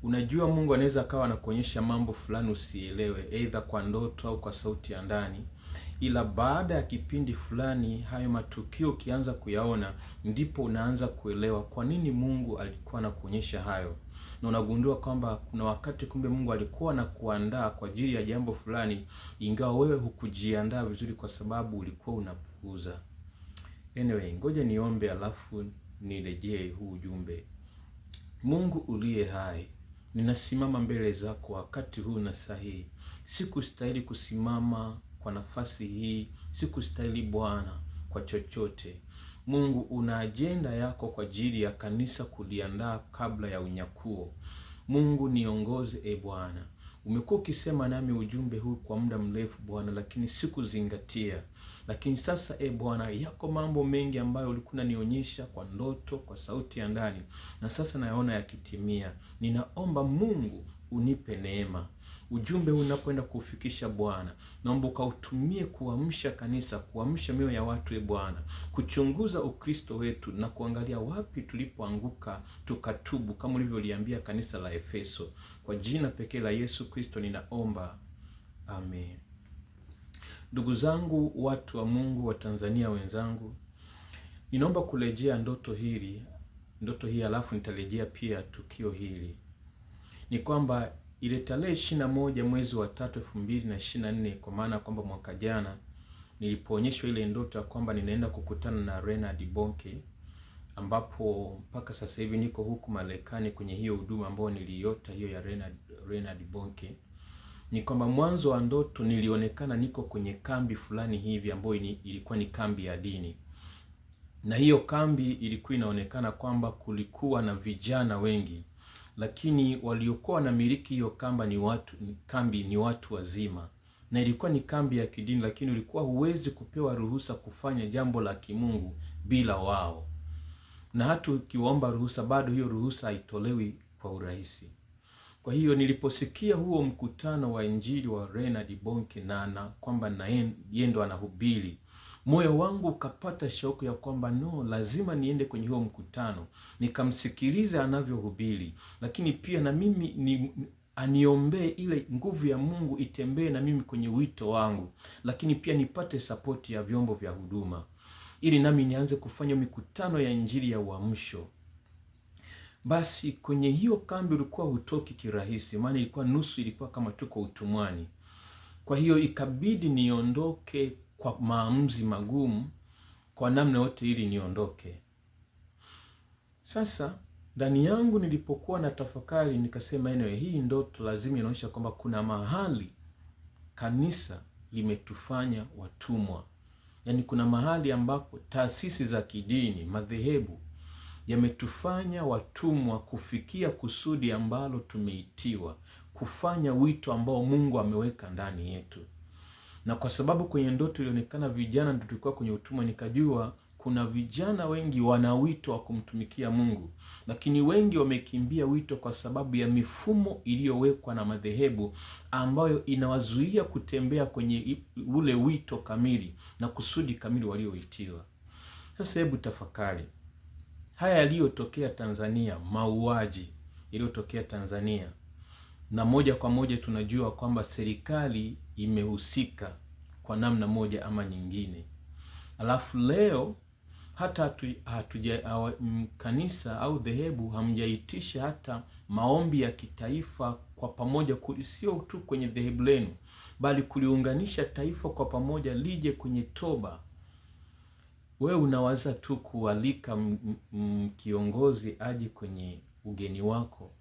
Unajua Mungu anaweza akawa anakuonyesha mambo fulani usielewe, aidha kwa ndoto au kwa sauti ya ndani, ila baada ya kipindi fulani hayo matukio ukianza kuyaona, ndipo unaanza kuelewa kwa nini Mungu alikuwa anakuonyesha hayo, na unagundua kwamba kuna wakati kumbe Mungu alikuwa anakuandaa kwa ajili ya jambo fulani, ingawa wewe hukujiandaa vizuri kwa sababu ulikuwa unapuuza. Anyway, ngoja niombe alafu nirejee huu ujumbe. Mungu uliye hai, ninasimama mbele zako wakati huu na sahihi. Sikustahili kusimama kwa nafasi hii, sikustahili Bwana kwa chochote. Mungu, una ajenda yako kwa ajili ya kanisa kuliandaa kabla ya unyakuo. Mungu niongoze Bwana. Umekuwa ukisema nami ujumbe huu kwa muda mrefu Bwana, lakini sikuzingatia. Lakini sasa Bwana, yako mambo mengi ambayo ulikuwa unanionyesha kwa ndoto, kwa sauti ya ndani, na sasa nayaona yakitimia. Ninaomba Mungu unipe neema. Ujumbe huu unapoenda kuufikisha Bwana, naomba ukautumie kuamsha kanisa, kuamsha mioyo ya watu Bwana, kuchunguza Ukristo wetu na kuangalia wapi tulipoanguka tukatubu, kama ulivyoliambia kanisa la Efeso. Kwa jina pekee la Yesu Kristo ninaomba, amen. Ndugu zangu, watu wa Mungu, wa Tanzania wenzangu, ninaomba kurejea ndoto hii alafu nitarejea pia tukio hili. Ni kwamba ile tarehe 21 mwezi wa 3 2024, kwa maana kwamba mwaka jana, nilipoonyeshwa ile ndoto ya kwamba ninaenda kukutana na Reinhard Bonnke, ambapo mpaka sasa hivi niko huku Marekani kwenye hiyo huduma ambayo niliota hiyo ya Reinhard Bonnke. Ni kwamba mwanzo wa ndoto nilionekana niko kwenye kambi fulani hivi ambayo ilikuwa ni kambi ya dini, na hiyo kambi ilikuwa inaonekana kwamba kulikuwa na vijana wengi, lakini waliokuwa na miliki hiyo kambi ni watu wazima, na ilikuwa ni kambi ya kidini, lakini ulikuwa huwezi kupewa ruhusa kufanya jambo la kimungu bila wao, na hata ukiomba ruhusa bado hiyo ruhusa haitolewi kwa urahisi. Kwa hiyo niliposikia huo mkutano wa injili wa Reinhard Bonnke na kwamba yeye ndo anahubiri, moyo wangu ukapata shauku ya kwamba lazima niende kwenye huo mkutano nikamsikilize anavyohubiri, lakini pia na mimi aniombee ile nguvu ya Mungu itembee na mimi kwenye wito wangu, lakini pia nipate sapoti ya vyombo vya huduma ili nami nianze kufanya mikutano ya injili ya uamsho. Basi kwenye hiyo kambi ulikuwa hutoki kirahisi, maana ilikuwa nusu ilikuwa kama tuko utumwani. Kwa hiyo ikabidi niondoke kwa maamuzi magumu kwa namna yote ili niondoke. Sasa ndani yangu nilipokuwa na tafakari, nikasema hii ndoto lazima inaonyesha kwamba kuna mahali kanisa limetufanya watumwa. Yaani kuna mahali ambapo taasisi za kidini, madhehebu yametufanya watumwa kufikia kusudi ambalo tumeitiwa, kufanya wito ambao Mungu ameweka ndani yetu. Na kwa sababu kwenye ndoto ilionekana vijana ndio tulikuwa kwenye utumwa, nikajua kuna vijana wengi wana wito wa kumtumikia Mungu, lakini wengi wamekimbia wito kwa sababu ya mifumo iliyowekwa na madhehebu ambayo inawazuia kutembea kwenye ule wito kamili na kusudi kamili walioitiwa. Sasa hebu tafakari haya yaliyotokea Tanzania, mauaji yaliyotokea Tanzania, na moja kwa moja tunajua kwamba serikali imehusika kwa namna moja ama nyingine. Alafu leo hata kanisa au dhehebu hamjaitisha hata maombi ya kitaifa kwa pamoja, sio tu kwenye dhehebu lenu, bali kuliunganisha taifa kwa pamoja lije kwenye toba. Wewe unawaza tu kualika kiongozi aje kwenye ugeni wako.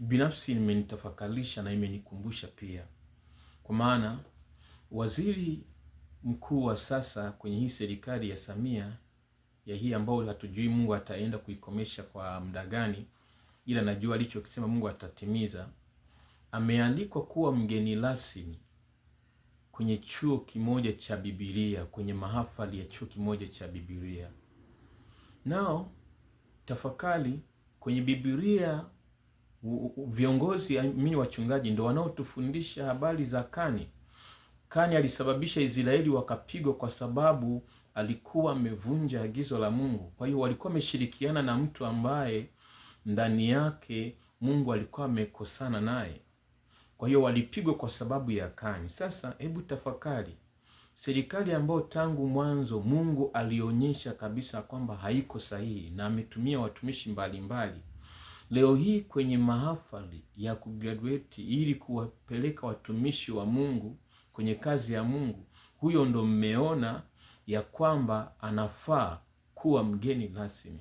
Binafsi imenitafakarisha na imenikumbusha pia, kwa maana waziri mkuu wa sasa kwenye hii serikali ya Samia ya hii ambao hatujui Mungu ataenda kuikomesha kwa muda gani, ila najua alichokisema Mungu atatimiza, amealikwa kuwa mgeni rasmi kwenye chuo kimoja cha Biblia, kwenye mahafali ya chuo kimoja cha Biblia. Nao tafakari, kwenye Biblia viongozi wachungaji ndio wanaotufundisha habari za Kani. Kani alisababisha Israeli wakapigwa kwa sababu alikuwa amevunja agizo la Mungu. Kwa hiyo walikuwa wameshirikiana na mtu ambaye ndani yake Mungu alikuwa amekosana naye. Kwa hiyo walipigwa kwa sababu ya kani. Sasa hebu tafakari, serikali ambayo tangu mwanzo Mungu alionyesha kabisa kwamba haiko sahihi na ametumia watumishi mbalimbali, leo hii kwenye mahafali ya kugraduate ili kuwapeleka watumishi wa Mungu kwenye kazi ya Mungu, huyo ndo mmeona ya kwamba anafaa kuwa mgeni rasmi.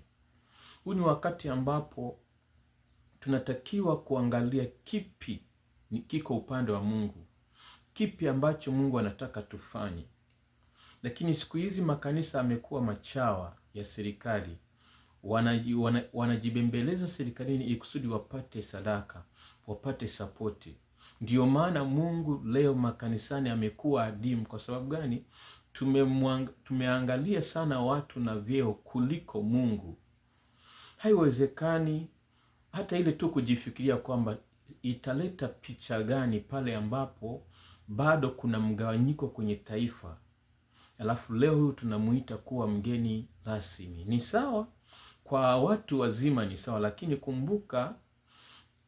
Huu ni wakati ambapo tunatakiwa kuangalia kipi kiko upande wa Mungu, kipi ambacho Mungu anataka tufanye. Lakini siku hizi makanisa amekuwa machawa ya serikali, wanajibembeleza serikalini ili kusudi wapate sadaka, wapate sapoti. Ndio maana Mungu leo makanisani amekuwa adimu. Kwa sababu gani? Tumeangalia sana watu na vyeo kuliko Mungu. Haiwezekani hata ile tu kujifikiria kwamba italeta picha gani pale ambapo bado kuna mgawanyiko kwenye taifa, alafu leo huyu tunamuita kuwa mgeni rasmi. Ni sawa kwa watu wazima, ni sawa, lakini kumbuka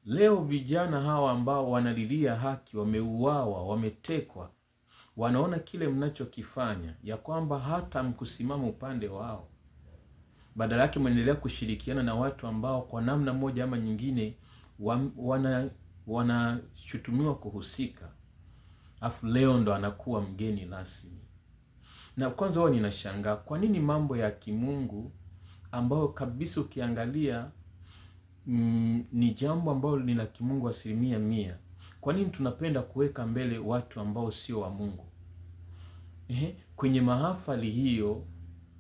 leo vijana hawa ambao wanalilia haki wameuawa, wametekwa, wanaona kile mnachokifanya ya kwamba hata mkusimama upande wao, badala yake mnaendelea kushirikiana na watu ambao kwa namna moja ama nyingine wanashutumiwa kuhusika, afu leo ndo anakuwa mgeni rasmi. Na kwanza wao ninashangaa kwa nini mambo ya kimungu ambayo kabisa ukiangalia ni jambo ambalo ni la kimungu 100%, kwa nini tunapenda kuweka mbele watu ambao sio wa Mungu? Kwenye mahafali hiyo,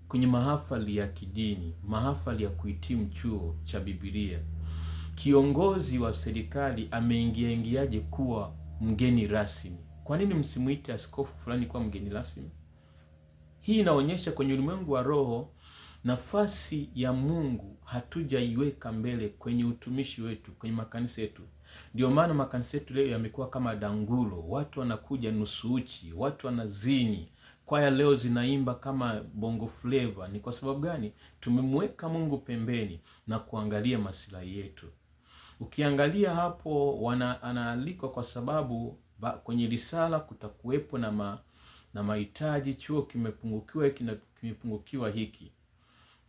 kwenye mahafali ya kidini, mahafali ya kuhitimu chuo cha Biblia, kiongozi wa serikali ameingiaje kuwa mgeni rasmi? Kwa nini msimuite askofu fulani kuwa mgeni rasmi? Hii inaonyesha kwenye ulimwengu wa roho nafasi ya Mungu hatujaiweka mbele kwenye utumishi wetu, kwenye makanisa yetu. Ndio maana makanisa yetu leo yamekuwa kama dangulo, watu wanakuja nusu uchi, watu wanazini, kwaya leo zinaimba kama bongo flavor. Ni kwa sababu gani? Tumemweka Mungu pembeni na kuangalia maslahi yetu. Ukiangalia hapo anaalikwa kwa sababu kwenye risala kutakuwepo na mahitaji, chuo kimepungukiwa hiki na kimepungukiwa hiki,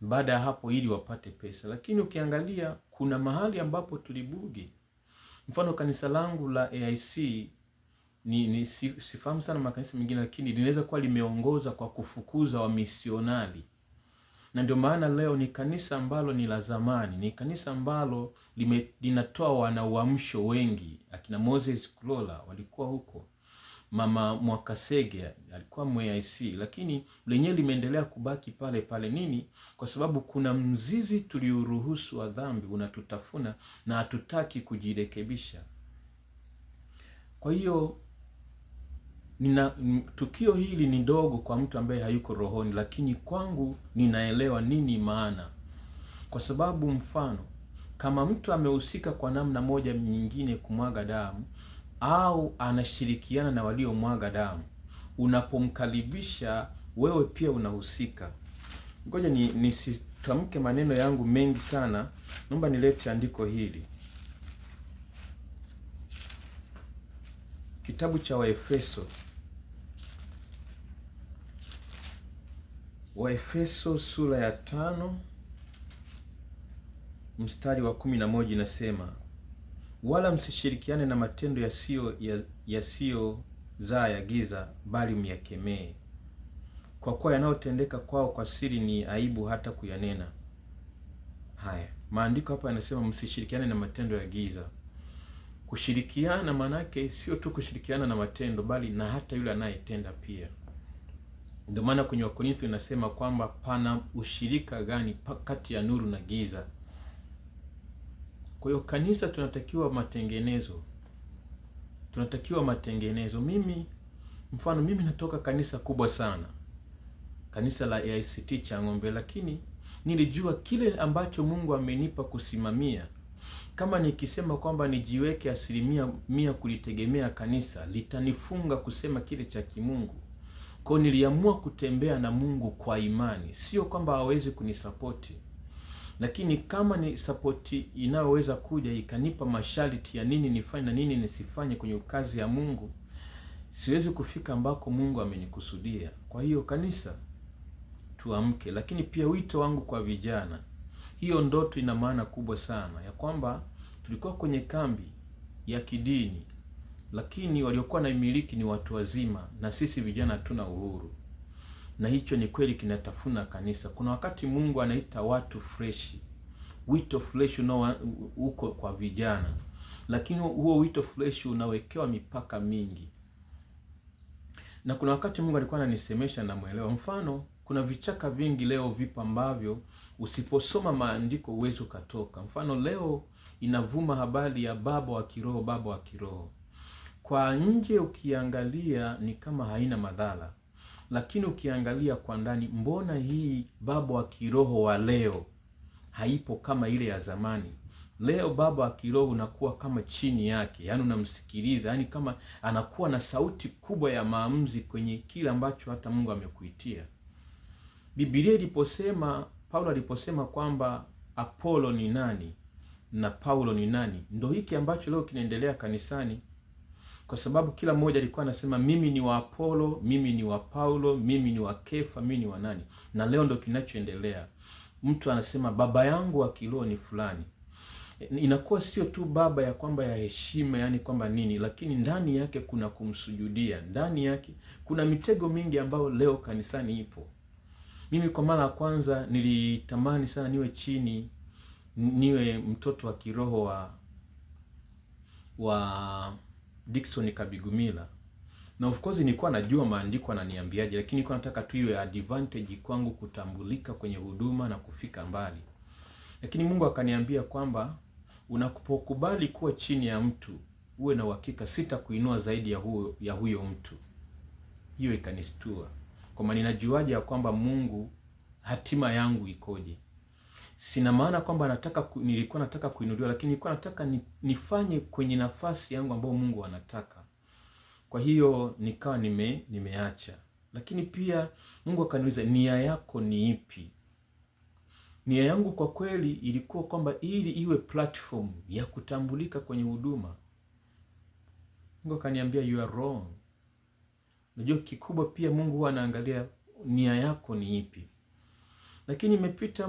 baada ya hapo ili wapate pesa. Lakini ukiangalia kuna mahali ambapo tulibugi. Mfano kanisa langu la AIC sifahamu sana makanisa mengine, lakini linaweza kuwa limeongoza kwa kufukuza wamisionari. Na ndio maana leo ni kanisa ambalo ni la zamani, ni kanisa ambalo linatoa wanauamsho wengi. Akina Moses Kulola walikuwa huko, Mama Mwakasege alikuwa MAIC, lakini lenyewe limeendelea kubaki pale pale. Nini? Kwa sababu kuna mzizi tuliuruhusu wa dhambi unatutafuna na hatutaki kujirekebisha. Kwa hiyo tukio hili ni dogo kwa mtu ambaye hayuko rohoni, lakini kwangu ninaelewa nini maana. Kwa sababu mfano kama mtu amehusika kwa namna moja nyingine kumwaga damu au anashirikiana na waliomwaga damu, unapomkaribisha wewe pia unahusika. Ngoja nisitamke maneno yangu mengi sana, naomba nilete andiko hili. Kitabu cha Waefeso sura ya 5 mstari wa 11 inasema, wala msishirikiane na matendo yasiyozaa ya giza, bali myakemee, kwa kuwa yanayotendeka kwao kwa siri ni aibu hata kuyanena. Haya, maandiko hapa yanasema msishirikiane na matendo ya giza. Kushirikiana maana yake sio tu kushirikiana na matendo, bali na hata yule anayetenda pia. Ndio maana kwenye Wakorintho inasema kwamba pana ushirika gani kati ya nuru na giza? Kwa hiyo kanisa tunatakiwa matengenezo. Mimi natoka kanisa kubwa sana, kanisa la AICT Chang'ombe, lakini nilijua kile ambacho Mungu amenipa kusimamia. Kama nikisema kwamba nijiweke 100% kulitegemea kanisa, litanifunga kusema kile cha kimungu. Kwa niliamua kutembea na Mungu kwa imani, sio kwamba hawezi kunisapoti. Lakini kama ni sapoti inayoweza kuja ikanipa masharti ya nini nifanye na nini nisifanye kwenye kazi ya Mungu, siwezi kufika ambako Mungu amenikusudia. Kwa hiyo kanisa, tuamke. Lakini pia wito wangu kwa vijana, hiyo ndoto ina maana kubwa sana, ya kwamba tulikuwa kwenye kambi ya kidini, lakini waliokuwa na imiliki ni watu wazima, na sisi vijana hatuna uhuru. Na hicho ni kweli kinatafuna kanisa. Kuna wakati Mungu anaita watu freshi, wito fresh uko kwa vijana, lakini huo wito fresh unawekewa mipaka mingi. Na kuna wakati Mungu alikuwa ananisemesha na mwelewa. Mfano, kuna vichaka vingi leo vipo ambavyo usiposoma maandiko uwezo katoka. Mfano, leo inavuma habari ya baba wa kiroho, baba wa kiroho. Kwa nje ukiangalia ni kama haina madhara, lakini ukiangalia kwa ndani, mbona hii baba wa kiroho wa leo haipo kama ile ya zamani? Leo baba wa kiroho unakuwa kama chini yake, yaani unamsikiliza, yaani kama anakuwa na sauti kubwa ya maamuzi kwenye kile ambacho hata Mungu amekuitia. Biblia iliposema, Paulo aliposema kwamba Apolo ni nani na Paulo ni nani, ndo hiki ambacho leo kinaendelea kanisani. Kwa sababu kila mmoja alikuwa anasema mimi ni wa Apolo, mimi ni wa Paulo, mimi ni wa Kefa, mimi ni wa nani. Na leo ndo kinachoendelea. Mtu anasema baba yangu wa kiroho ni fulani. Inakuwa sio tu baba ya kwamba ya heshima, yani kwamba nini, lakini ndani yake kuna kumsujudia, ndani yake kuna mitego mingi ambayo leo kanisani ipo. Mimi kwa mara ya kwanza nilitamani sana niwe mtoto wa kiroho wa Dickson Kabigumila. Na of course nilikuwa najua maandiko ananiambiaje, lakini nilikuwa nataka tu iwe advantage kwangu kutambulika kwenye huduma na kufika mbali. Lakini Mungu akaniambia kwamba unapokubali kuwa chini ya mtu, uwe na uhakika sitakuinua zaidi ya huyo mtu. Hiyo ikanistua. Kwa maana ninajuaje ya kwamba Mungu hatima yangu ikoje? Sina maana kwamba nilikuwa nataka kuinuliwa, lakini nilikuwa nataka nifanye kwenye nafasi yangu ambayo Mungu anataka. Kwa hiyo nikawa nimeacha. Lakini pia Mungu akaniuliza, nia yako ni ipi? Nia yangu kwa kweli ilikuwa kwamba ili iwe platform ya kutambulika kwenye huduma. Mungu akaniambia you are wrong. Unajua kikubwa pia Mungu huwa anaangalia nia yako ni ipi. Lakini imepita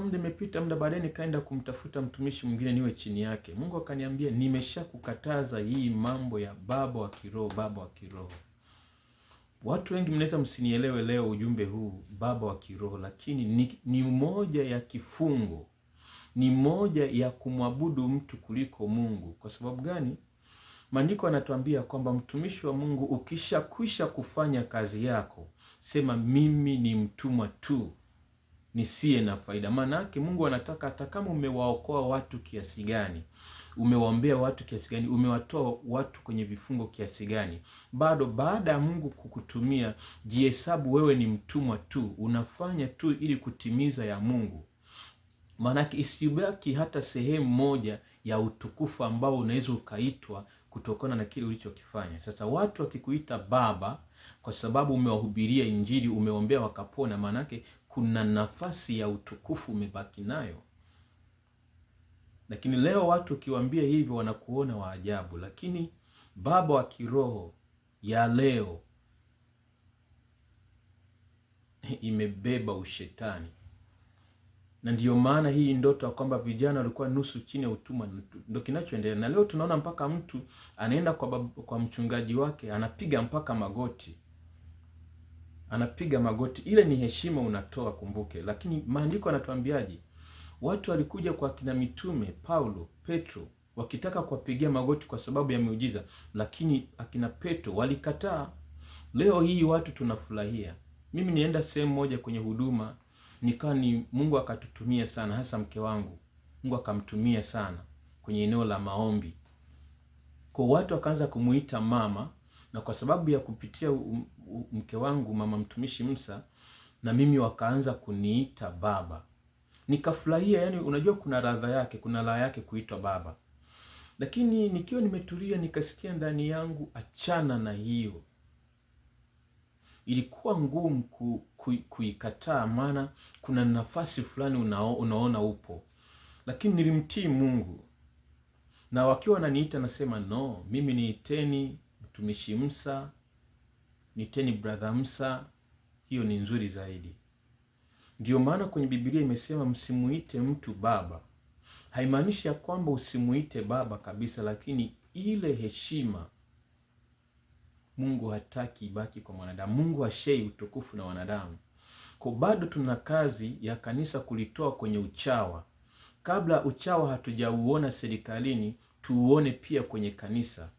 muda, baadaye nikaenda kumtafuta mtumishi mwingine niwe chini yake. Mungu akaniambia nimeshakukataza hii mambo ya baba wa kiroho, baba wa kiroho. Watu wengi mnaweza msinielewe leo ujumbe huu baba wa kiroho, lakini ni moja ya kifungo, ni moja ya kumwabudu mtu kuliko Mungu. Kwa sababu gani? Maandiko yanatuambia kwamba mtumishi wa Mungu ukishakwisha kufanya kazi yako, sema mimi ni mtumwa tu nisiye na faida. Maana yake Mungu anataka hata kama umewaokoa watu kiasi gani, umewaombea watu kiasi gani, umewatoa watu kwenye vifungo kiasi gani, bado baada ya Mungu kukutumia, jihesabu wewe ni mtumwa tu, unafanya tu ili kutimiza ya Mungu. Maana yake isibaki hata sehemu moja ya utukufu ambao unaweza ukaitwa kutokana na kile ulichokifanya. Sasa watu wakikuita baba kwa sababu umewahubiria Injili, umeombea wakapona, maana yake kuna nafasi ya utukufu umebaki nayo. Lakini leo watu ukiwaambia hivyo wanakuona wa ajabu, lakini baba wa kiroho ya leo imebeba ushetani. Na ndiyo maana hii ndoto ya kwamba vijana walikuwa nusu chini ya utumwa ndio kinachoendelea. Na leo tunaona mpaka mtu anaenda kwa mchungaji wake anapiga mpaka magoti. Anapiga magoti. Ile ni heshima unatoa, kumbuke. Lakini maandiko yanatuambiaje? Watu walikuja kwa kina mitume Paulo, Petro wakitaka kuwapigia magoti kwa sababu ya miujiza, lakini akina Petro walikataa. Leo hii watu tunafurahia. Mimi nienda sehemu moja kwenye huduma, nikawa Mungu akatutumia sana, hasa mke wangu. Mungu akamtumia sana kwenye eneo la maombi. Kwa watu wakaanza kumuita mama, na kwa sababu ya kupitia mke wangu mama mtumishi Musa, na mimi wakaanza kuniita baba. Nikafurahia, yani unajua kuna ladha yake, kuna ladha yake kuitwa baba. Lakini nikiwa nimetulia nikasikia ndani yangu achana na hiyo. Ilikuwa ngumu kuikataa, maana kuna nafasi fulani unaona upo. lakini nilimtii Mungu, na wakiwa wananiita nasema no, mimi niiteni mtumishi Musa, niiteni brother Musa, hiyo ni nzuri zaidi. Ndiyo maana kwenye Biblia imesema msimuite mtu baba. Haimaanishi ya kwamba usimuite baba kabisa, lakini ile heshima Mungu hataki ibaki kwa mwanadamu. Mungu hashei utukufu na wanadamu. Kwa bado tuna kazi ya kanisa kulitoa kwenye uchawa. Kabla uchawa hatujauona serikalini, tuuone pia kwenye kanisa.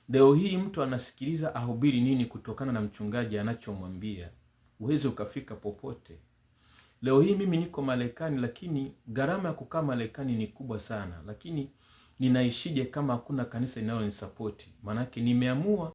Leo hii mtu anasikiliza ahubiri nini kutokana na mchungaji anachomwambia. Uweze ukafika popote. Leo hii mimi niko Marekani, lakini gharama ya kukaa Marekani ni kubwa sana. Lakini ninaishije kama hakuna kanisa linalonisapoti? Maanake nimeamua